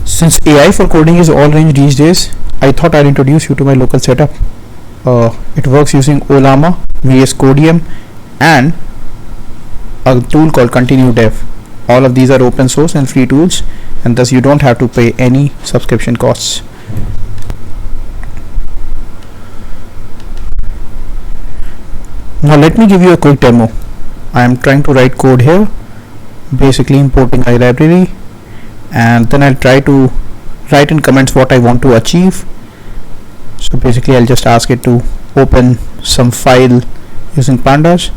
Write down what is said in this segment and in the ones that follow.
Since AI for coding is all range these days, I thought I'd introduce you to my local setup. It works using Ollama, VSCodium, and a tool called Continue Dev. All of these are open source and free tools, and thus you don't have to pay any subscription costs. Now let me give you a quick demo. I am trying to write code here, basically importing a library, and then I'll try to write in comments what I want to achieve. So basically I'll just ask it to open some file using pandas,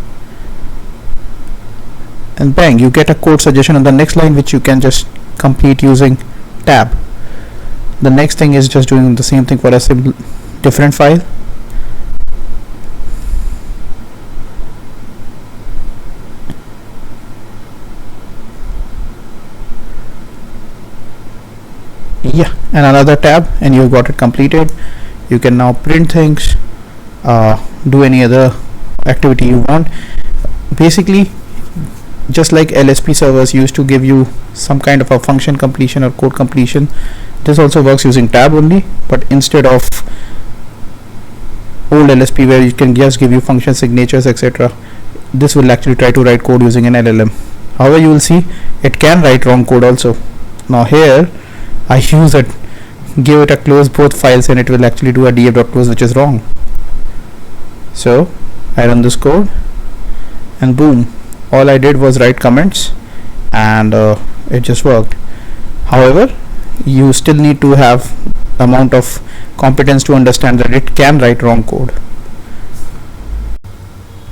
and bang, you get a code suggestion on the next line which you can just complete using tab. The next thing is just doing the same thing for a different file. Yeah, and another tab, and you've got it completed. You can now print things, do any other activity you want. Basically, just like LSP servers used to give you some kind of a function completion or code completion, this also works using tab only, but instead of old LSP where you can just give you function signatures, etc., this will actually try to write code using an LLM. However, you will see it can write wrong code also. Now here I use it, give it a close both files, and it will actually do a df.close which is wrong. So I run this code, and boom, all I did was write comments, and it just worked. However, you still need to have amount of competence to understand that it can write wrong code.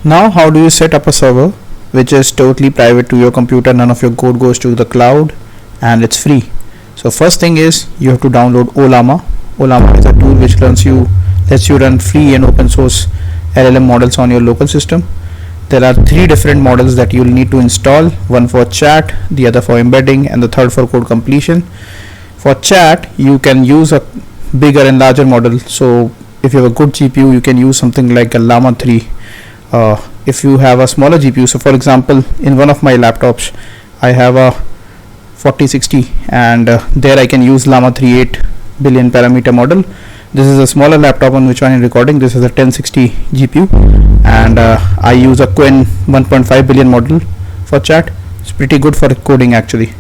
Now how do you set up a server which is totally private to your computer? None of your code goes to the cloud, and it's free. So first thing is you have to download Ollama. Ollama is a tool which lets you run free and open source LLM models on your local system. There are 3 different models that you'll need to install, one for chat, the other for embedding, and the third for code completion. For chat, you can use a bigger and larger model. So if you have a good GPU, you can use something like a Llama 3. If you have a smaller GPU, so for example, in one of my laptops, I have a 4060, and there I can use Llama 3 8 billion parameter model. This is a smaller laptop on which I am recording. This is a 1060 GPU, and I use a Qwen 1.5 billion model for chat. It's pretty good for coding actually.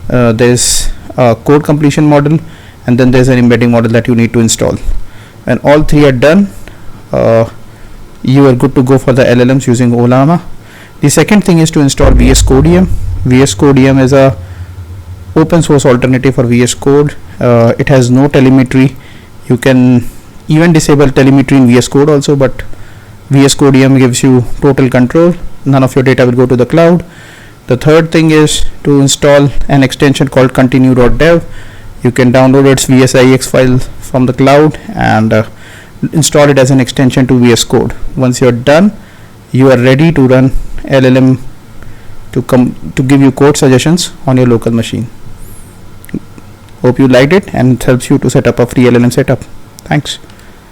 There's a code completion model, and then there's an embedding model that you need to install. When all 3 are done, you are good to go for the LLMs using Ollama. The second thing is to install VSCodium. VSCodium is a open source alternative for VS Code. It has no telemetry. You can even disable telemetry in VS Code also, but VSCodium gives you total control. None of your data will go to the cloud. The third thing is to install an extension called continue.dev. You can download its VSIX file from the cloud and install it as an extension to VS Code. Once you're done, you are ready to run LLM to give you code suggestions on your local machine. Hope you liked it, and it helps you to set up a free LLM setup. Thanks.